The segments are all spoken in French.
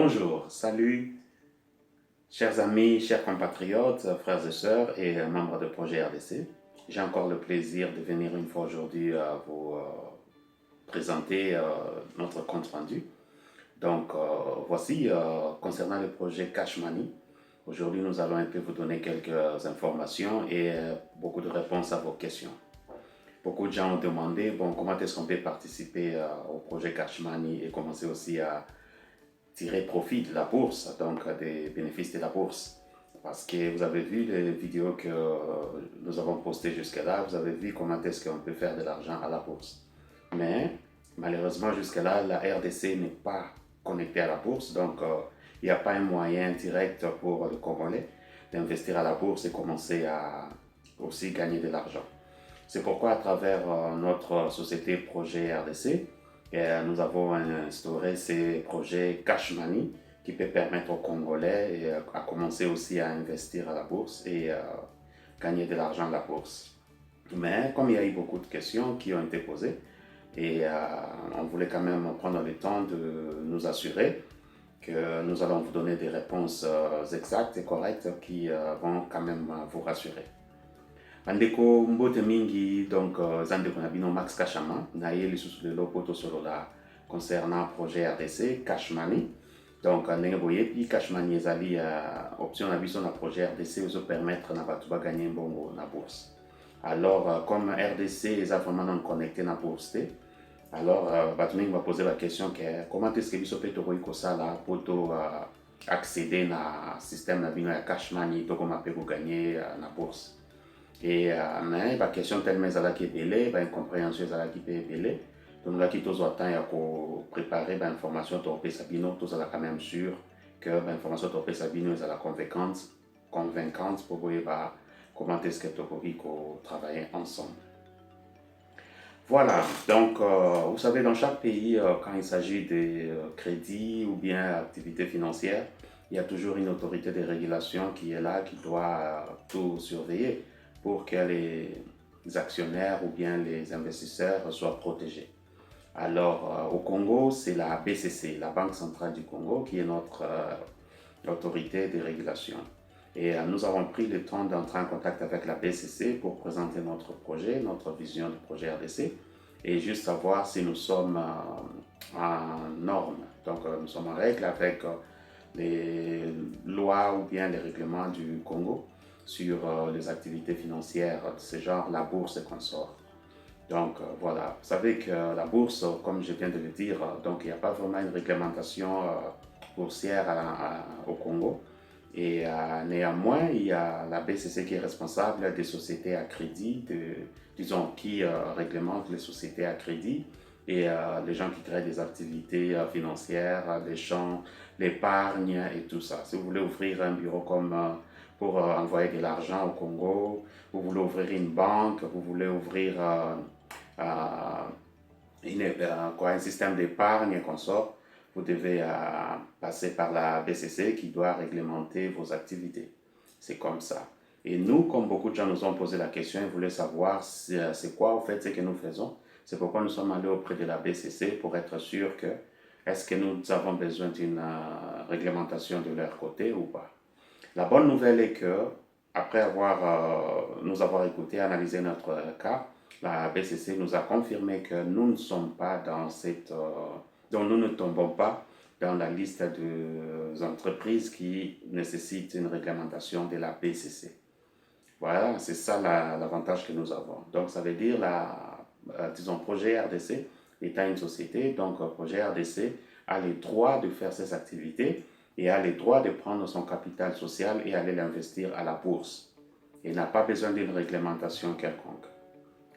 Bonjour, salut, chers amis, chers compatriotes, frères et sœurs et membres de projet RDC. J'ai encore le plaisir de venir une fois aujourd'hui vous présenter notre compte rendu. Donc voici, concernant le projet Cash Money, aujourd'hui nous allons un peu vous donner quelques informations et beaucoup de réponses à vos questions. Beaucoup de gens ont demandé comment est-ce qu'on peut participer au projet Cash Money et commencer aussi à tirer profit de la bourse, donc des bénéfices de la bourse. Parce que vous avez vu les vidéos que nous avons postées jusque-là, vous avez vu comment est-ce qu'on peut faire de l'argent à la bourse. Mais malheureusement, jusque-là, la RDC n'est pas connectée à la bourse, donc il n'y a pas un moyen direct pour le Congolais d'investir à la bourse et commencer à aussi gagner de l'argent. C'est pourquoi à travers notre société Projet RDC, nous avons instauré ces projets Cash Money qui peut permettre aux Congolais à commencer aussi à investir à la bourse et gagner de l'argent à la bourse. Mais comme il y a eu beaucoup de questions qui ont été posées et on voulait quand même prendre le temps de nous assurer que nous allons vous donner des réponses exactes et correctes qui vont quand même vous rassurer. Bandeko mbote mingi donc zandeko na bino Max Kachama na ye lisusu lelo poto solo la concernant projet RDC Cash Money. Donc ndenge boyebi Cash Money ezali option na biso na projet RDC ozo permettre na bato ba gagner mbongo na bourse. Alors comme RDC eza vraiment non connecté na bourse te, alors bato mingi va poser la question que comment est-ce que biso pe to ko sala poto accéder na système na bino ya Cash Money to comment peut gagner na bourse. Et mais la question tellement ezalaki ebele, incompréhension ezalaki pe ebele. Donc là qui tous attend ya ko préparer information topesa bino, tous ala quand même sûr que information topesa bino ezala convaincante pour voir comment est-ce que tokoki ko travailler ensemble. Voilà, donc vous savez dans chaque pays quand il s'agit de crédit ou bien activité financière, il y a toujours une autorité de régulation qui est là, qui doit tout surveiller pour que les actionnaires ou bien les investisseurs soient protégés. Alors, au Congo, c'est la BCC, la Banque centrale du Congo, qui est notre autorité de régulation. Et nous avons pris le temps d'entrer en contact avec la BCC pour présenter notre projet, notre vision du projet RDC, et juste savoir si nous sommes en normes. Donc, nous sommes en règle avec les lois ou bien les règlements du Congo sur les activités financières de ce genre, la bourse et consorts. Donc voilà, vous savez que la bourse, comme je viens de le dire, donc il n'y a pas vraiment une réglementation boursière au Congo. Et néanmoins, il y a la BCC qui est responsable des sociétés à crédit, disons, qui réglemente les sociétés à crédit et les gens qui créent des activités financières, les champs, l'épargne et tout ça. Si vous voulez ouvrir un bureau comme pour envoyer de l'argent au Congo, vous voulez ouvrir une banque, vous voulez ouvrir un système d'épargne et consort, vous devez passer par la BCC qui doit réglementer vos activités. C'est comme ça. Et nous, comme beaucoup de gens nous ont posé la question, ils voulaient savoir c'est quoi en fait ce que nous faisons. C'est pourquoi nous sommes allés auprès de la BCC pour être sûr que est-ce que nous avons besoin d'une réglementation de leur côté ou pas. La bonne nouvelle est que, après nous avoir écouté, analysé notre cas, la BCC nous a confirmé que nous ne sommes pas dans donc nous ne tombons pas dans la liste des entreprises qui nécessitent une réglementation de la BCC. Voilà, c'est ça l'avantage que nous avons. Donc ça veut dire, disons, Projet RDC étant une société, donc Projet RDC a le droit de faire ses activités et a le droit de prendre son capital social et aller l'investir à la bourse. Il n'a pas besoin d'une réglementation quelconque.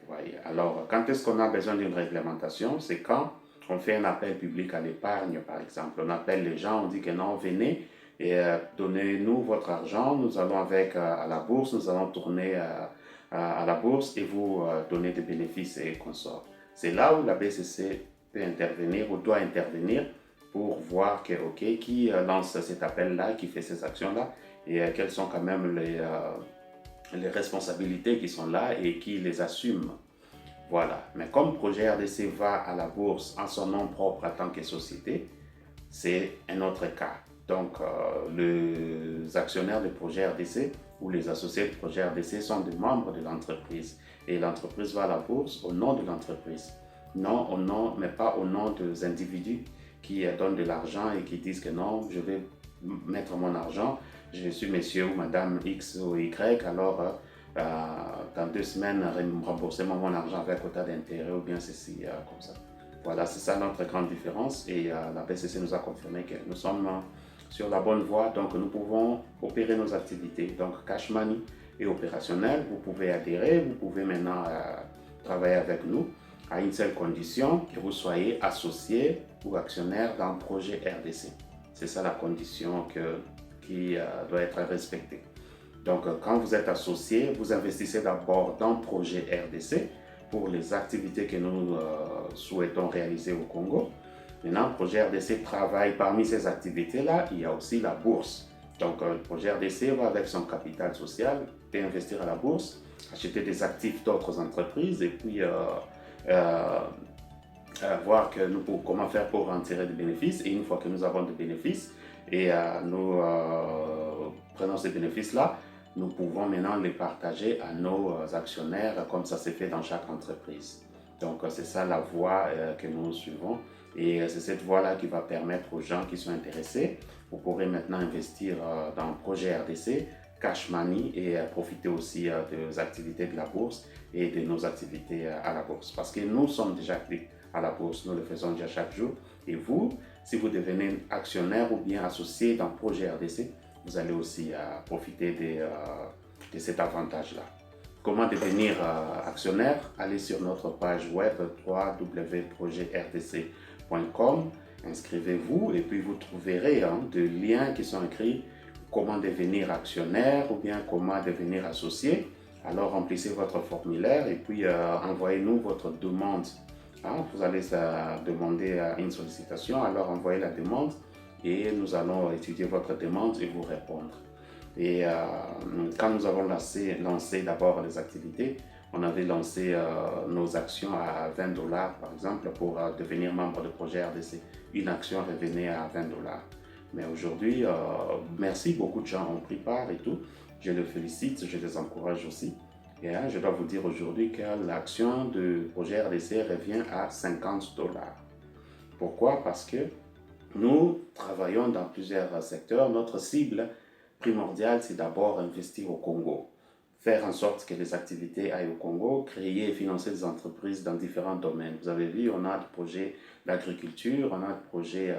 Voyez. Alors, quand est-ce qu'on a besoin d'une réglementation? C'est quand on fait un appel public à l'épargne, par exemple. On appelle les gens, on dit que non, venez et donnez-nous votre argent, nous allons à la bourse, nous allons tourner à la bourse et vous donner des bénéfices et consorts. C'est là où la BCC peut intervenir ou doit intervenir pour voir que, qui lance cet appel-là, qui fait ces actions-là, et quelles sont quand même les responsabilités qui sont là et qui les assument. Voilà. Mais comme Projet RDC va à la bourse en son nom propre en tant que société, c'est un autre cas. Donc, les actionnaires du projet RDC ou les associés du projet RDC sont des membres de l'entreprise. Et l'entreprise va à la bourse au nom de l'entreprise. Non, au nom, mais pas au nom des individus qui donnent de l'argent et qui disent que non, je vais mettre mon argent, je suis monsieur ou madame X ou Y, alors dans 2 semaines, rembourser mon argent avec quota d'intérêt ou bien ceci, comme ça. Voilà, c'est ça notre grande différence et la BCC nous a confirmé que nous sommes sur la bonne voie, donc nous pouvons opérer nos activités. Donc Cash Money est opérationnel, vous pouvez adhérer, vous pouvez maintenant travailler avec nous à une seule condition, que vous soyez associé ou actionnaire dans le projet RDC. C'est ça la condition qui doit être respectée. Donc, quand vous êtes associé, vous investissez d'abord dans le projet RDC pour les activités que nous souhaitons réaliser au Congo. Maintenant, le projet RDC travaille parmi ces activités-là, il y a aussi la bourse. Donc, le projet RDC va avec son capital social investir à la bourse, acheter des actifs d'autres entreprises et puis voir que comment faire pour en tirer des bénéfices. Et une fois que nous avons des bénéfices et nous prenons ces bénéfices-là, nous pouvons maintenant les partager à nos actionnaires comme ça s'est fait dans chaque entreprise. Donc c'est ça la voie que nous suivons et c'est cette voie-là qui va permettre aux gens qui sont intéressés, vous pourrez maintenant investir dans le projet RDC, Cash Money et profiter aussi des activités de la bourse et de nos activités à la bourse. Parce que nous sommes déjà actifs à la bourse, nous le faisons déjà chaque jour. Et vous, si vous devenez actionnaire ou bien associé dans le projet RDC, vous allez aussi profiter de cet avantage-là. Comment devenir actionnaire? Allez sur notre page web www.projetrdc.com, inscrivez-vous et puis vous trouverez des liens qui sont écrits comment devenir actionnaire ou bien comment devenir associé. Alors remplissez votre formulaire et puis envoyez-nous votre demande. Vous allez demander une sollicitation, alors envoyez la demande et nous allons étudier votre demande et vous répondre. Et quand nous avons lancé d'abord les activités, on avait lancé nos actions à $20 par exemple pour devenir membre de projet RDC. Une action revenait à $20. Mais aujourd'hui, merci, beaucoup de gens ont pris part et tout. Je les félicite, je les encourage aussi. Et je dois vous dire aujourd'hui que l'action de projet RDC revient à $50. Pourquoi? Parce que nous travaillons dans plusieurs secteurs. Notre cible primordiale, c'est d'abord investir au Congo. Faire en sorte que les activités aillent au Congo, créer et financer des entreprises dans différents domaines. Vous avez vu, on a des projets d'agriculture, on a des projets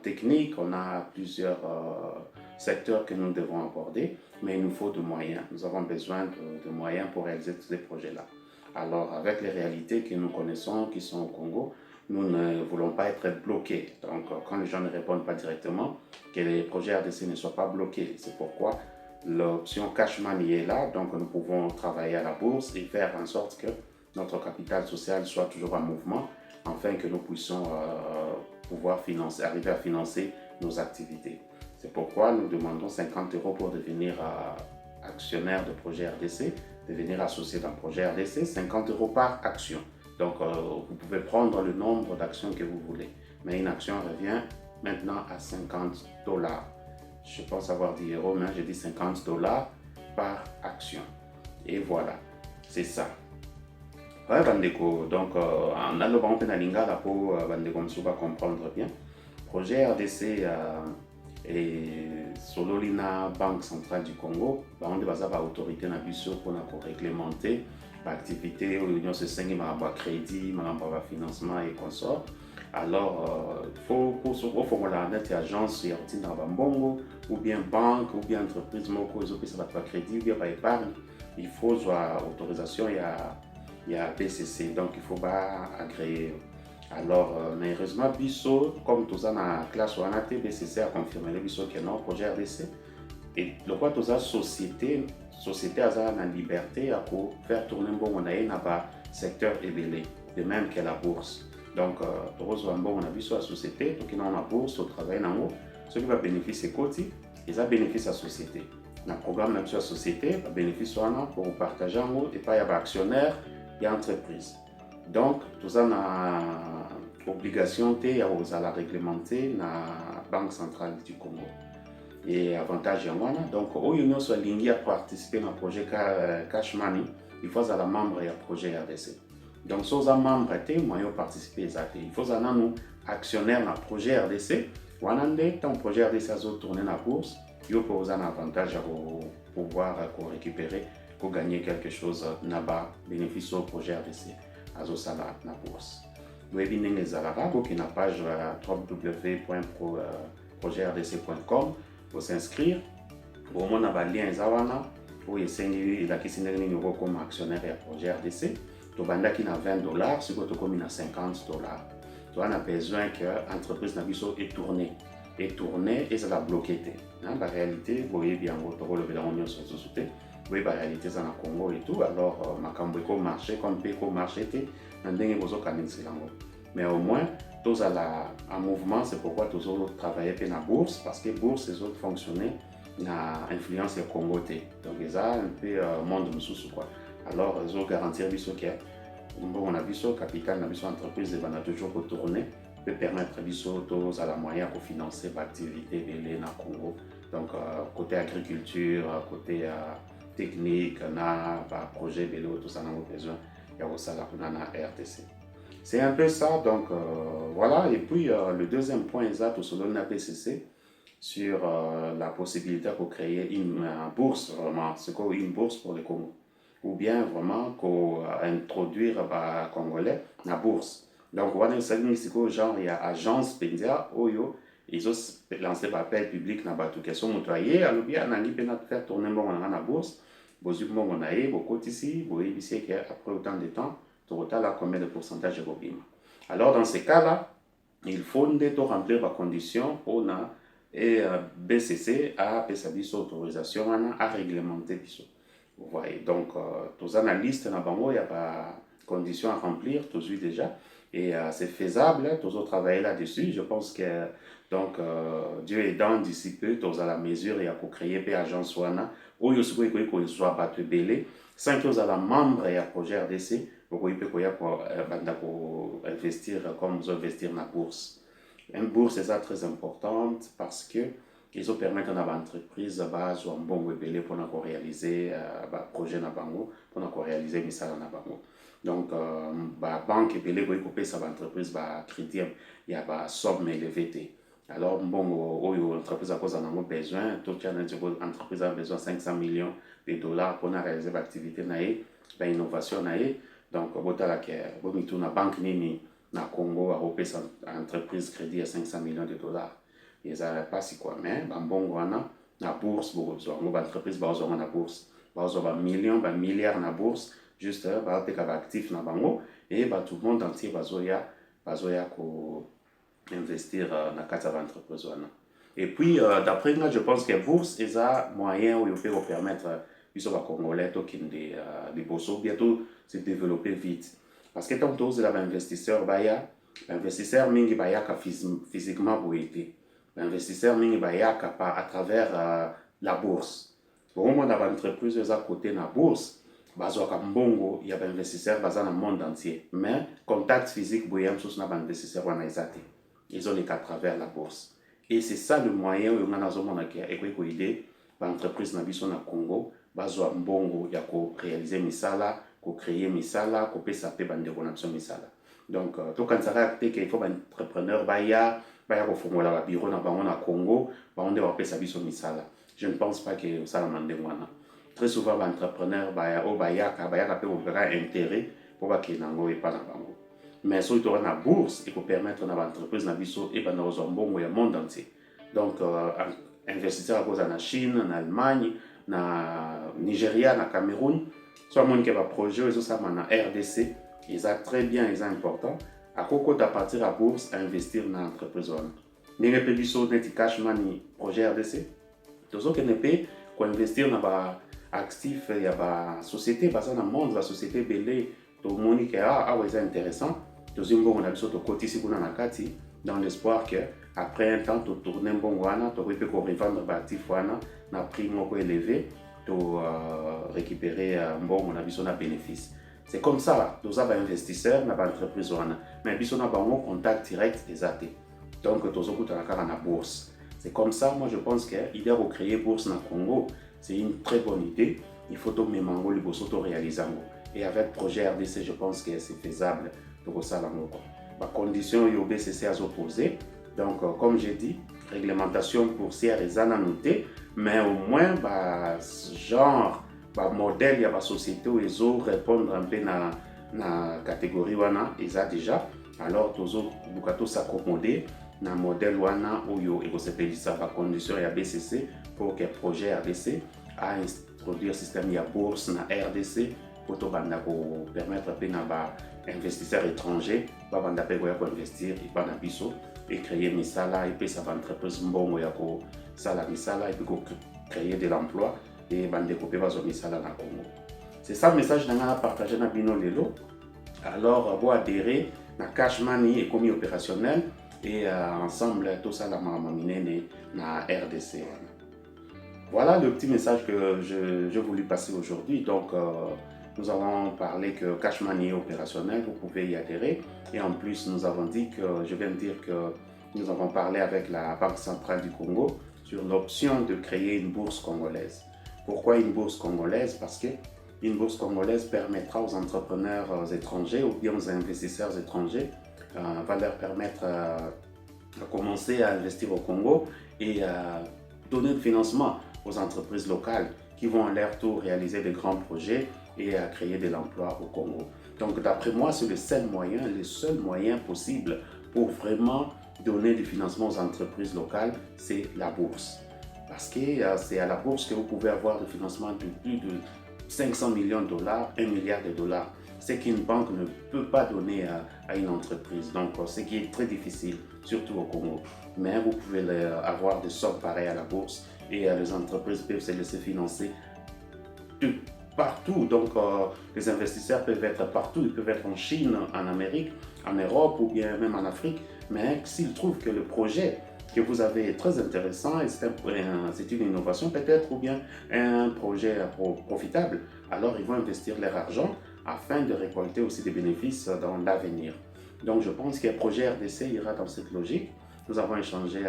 techniques, on a plusieurs secteurs que nous devons aborder, mais il nous faut de moyens. Nous avons besoin de moyens pour réaliser tous ces projets-là. Alors, avec les réalités que nous connaissons, qui sont au Congo, nous ne voulons pas être bloqués. Donc, quand les gens ne répondent pas directement, que les projets RDC ne soient pas bloqués. C'est pourquoi l'option Cash Money est là. Donc, nous pouvons travailler à la bourse et faire en sorte que notre capital social soit toujours en mouvement, afin que nous puissions pouvoir arriver à financer nos activités. C'est pourquoi nous demandons $50 pour devenir actionnaire de projet RDC, devenir associé d'un projet RDC, $50 par action. Donc, vous pouvez prendre le nombre d'actions que vous voulez. Mais une action revient maintenant à $50. Je pense avoir dit euros, mais j'ai dit $50 par action. Et voilà, c'est ça. Ouais, Bandeko, donc, on a le bon pénalinga là pour Bandeko Msuba comprendre bien. Projet RDC et Sololina, Banque centrale du Congo, on a autorité na biso pour réglementer l'activité où l'Union se saigne ma crédit, ma financement et consort. Alors, il faut pour la net agence dans Bambongo ou bien banque ou bien entreprise moko ils ont pas crédit ou bien pas épargne. Il faut autorisation il y a BCC donc il faut pas agréer. Alors, malheureusement, biso comme tout ça dans la classe ou en BCC a confirmé le biso que non projet RDC et le quoi tout ça société a la liberté à faire tourner bon on a un secteur évelé de même que la bourse. Donc, on a vu sur la société, donc on a la bourse, on travaille dans haut, ceux qui va bénéficier côté, ils ont bénéfice à la société. Dans le programme de la société, va bénéficier pour partager en haut, et pas il y a actionnaire, il y a entreprise. Donc, tout ça obligation te ya kozala réglementé na Banque centrale du Congo. Et avantage yango wana, donc oyo nyonso alingi ya participer na projet Cash Money, il faut azala membre ya projet RDC. Donc so oza membre te moyen participer eza te, il faut azala nanu actionnaire na projet RDC wana nde tant projet RDC azotourner na bourse yo mpe oza na avantage ya pouvoir récupérer, gagner quelque chose na ba bénéfice au projet RDC azosala na bourse. Boyebi ndenge ezalaka, koki na page www.projetrdc.com pour s'inscrire. Bon, on a lien eza wana oyo esengi elakisi ndenge nini okokoma actionnaire ya projet RDC. Tobandaki na $20, sikoyo tokomi na $50. To wana besoin que entreprise na biso etourne ezala bloqué te. Ba réalité boyebi yango tokolobela ngo nyonso susu te. Oui, la réalité c'est en Congo et tout, alors makambo eko marché comme pe eko marché te na ndenge bozokanisi yango. Mais au moins tous en mouvement, c'est pourquoi tous autres travailler pe na bourse, parce que bourse les autres fonctionner na influence ya Congo te. Donc ça un peu monde mususu quoi. Alors ils ont garantir biso que bon on a biso capital na biso entreprise va toujours retourner peut permettre biso tous à la moyen pour financer l'activité belé na Congo. Donc côté agriculture, côté technique, na projet vélo, tout ça, on a besoin il y a aussi la RTC. C'est un peu ça, donc voilà. Et puis le deuxième point exact sur le PCC sur la possibilité de créer une bourse, vraiment, c'est quoi une bourse pour le Congo, ou bien vraiment introduire les Congolais dans la bourse. Donc voilà, c'est genre il y a agence Pendia, Oyo, ils ont lancé l'appel public dans la question motoyer, alors bien on a dit faire tourner la bourse. Bozumbo on a eu beaucoup ici, ici après autant de temps, tu as combien de pourcentage de Bobima. Alors dans ces cas-là, il faut remplir les conditions pour et BCC à PSABIS autorisation à réglementer. Vous voyez, donc tous analystes dans Bango, il y a pas conditions à remplir, tous déjà, et c'est faisable, tous autres travailler là-dessus. Je pense que donc Dieu aidant d'ici peu, tous à la mesure il y a pour créer une agence wana. Ou il faut soit battu belé sans que vous ayez membre et projet RDC pour investir comme vous investir dans la bourse. Une bourse est très importante parce que ils ont permis à l'entreprise de soit un bon belé pour réaliser projet na bango pour réaliser mes salaires na bango. Donc banque belé pour couper sa entreprise crédit il y a pas somme élevée. Alors, bon, l'entreprise a besoin, toute l'entreprise a besoin de 500 millions de dollars pour réaliser l'activité, l'innovation. Donc, la banque nini na Congo a repris l'entreprise crédit à 500 millions de dollars. Ils n'avaient pas si quoi, mais bon, la bourse, l'entreprise va avoir la bourse, va avoir millions, milliards na bourse, juste va avoir actif na bango, et tout le monde entier va avoir investir dans la entreprise. Et puis, d'après moi, je pense que la bourse est un moyen où il peut permettre aux Congolais de bientôt se développer vite. Parce que tant que vous avez investisseurs, l'investisseur mingi physiquement pour aider. L'investisseur mingi à travers la bourse. Pour moi, dans l'entreprise à côté de la bourse, il y a des investisseurs dans le monde entier. Mais contact physique, il y a des investisseurs qui ont ils ont les qu'à travers la bourse. Et c'est ça le moyen où on a aidé l'entreprise na Congo, bazo mbongo ya ko réaliser misala, ko créer misala, ko pesa pe bande connexion misala. Donc to quand ça qu'il faut un entrepreneur baya ko fongola ba bureau na bango na Congo, ba onde ba pesa biso misala. Je ne pense pas que ça la mande wana. Très souvent l'entrepreneur baya ka pe opéra intérêt pour ba ke nango et pas na bango. Mais si tu as une bourse, il faut permettre à l'entreprise et à le monde entier. Donc, investisseurs en Chine, en Allemagne, en Nigeria, en Cameroun, soit monde qui va projet, ils ont en RDC, ils sont très bien, ils sont importants. À quoi à partir de la bourse, à investir dans l'entreprise. Mais les pays net cash money projet RDC, tous ceux qui ne paient pour investir dans l'actif, il y a une société, dans le monde, la société belée, tout le monde qui est intéressant. On a dans l'espoir qu'après un temps, tu tournes un bon wana, tu peux revendre l'actif wana, na prix élevé, pour récupérer un bon bénéfice. C'est comme ça, nous avons investisseurs, nous avons entreprise, mais nous avons un contact direct des AT. Donc, nous avons la bourse. C'est comme ça, moi je pense qu'il y a créer bourse dans le Congo. C'est une très bonne idée. Il faut tout le monde réaliser. Et avec le projet RDC, je pense que c'est faisable de ça. La condition est au BCC à s'opposer. Donc, comme j'ai dit, réglementation boursière est à noter, mais au moins, genre, modèle, il y a la société où ils ont répondre un peu à la catégorie wana, ils ont déjà. Alors, ils ont s'accommoder dans le modèle wana où ils ont la condition et BCC pour que le projet RDC a introduire le système de bourse dans RDC pour permettre à investisseurs étrangers d'investir et créer misala et puis ça va entreprise mbongo ya ko sala misala et puis créer de l'emploi et développer bazo misala na Congo. C'est ça le message que je partager na bino lelo. Alors vous adhérer na Cash Money et commis opérationnel et ensemble tout ça la mamine na RDC. Voilà le petit message que je voulais passer aujourd'hui. Donc nous avons parlé que Cash Money est opérationnel, vous pouvez y adhérer. Et en plus, nous avons dit que, je viens de dire que nous avons parlé avec la Banque centrale du Congo sur l'option de créer une bourse congolaise. Pourquoi une bourse congolaise? Parce qu'une bourse congolaise permettra aux entrepreneurs étrangers ou bien aux investisseurs étrangers, va leur permettre de commencer à investir au Congo et donner le financement aux entreprises locales qui vont à leur tour réaliser de grands projets et à créer de l'emploi au Congo. Donc d'après moi, c'est le seul moyen possible pour vraiment donner du financement aux entreprises locales, c'est la bourse. Parce que c'est à la bourse que vous pouvez avoir le financement de plus de 500 millions de dollars, 1 milliard de dollars. Ce qu'une banque ne peut pas donner à une entreprise. Donc, ce qui est très difficile, surtout au Congo. Mais vous pouvez avoir des sommes pareilles à la bourse et les entreprises peuvent se laisser financer de partout. Donc, les investisseurs peuvent être partout. Ils peuvent être en Chine, en Amérique, en Europe ou bien même en Afrique. Mais s'ils trouvent que le projet que vous avez est très intéressant et c'est une innovation peut-être ou bien un projet profitable, alors ils vont investir leur argent afin de récolter aussi des bénéfices dans l'avenir. Donc je pense que le projet RDC ira dans cette logique. Nous avons échangé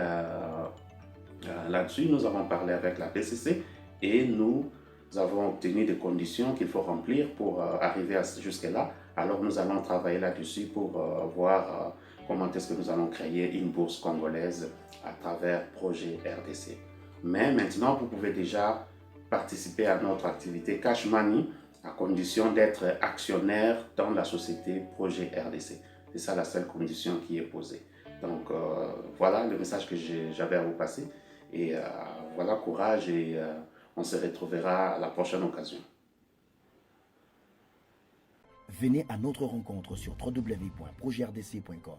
là-dessus, nous avons parlé avec la BCC et nous avons obtenu des conditions qu'il faut remplir pour arriver jusque-là. Alors nous allons travailler là-dessus pour voir comment est-ce que nous allons créer une bourse congolaise à travers projet RDC. Mais maintenant, vous pouvez déjà participer à notre activité Cash Money à condition d'être actionnaire dans la société projet RDC. C'est ça la seule condition qui est posée. Donc voilà le message que j'avais à vous passer. Et voilà, courage et on se retrouvera à la prochaine occasion. Venez à notre rencontre sur www.projetrdc.com.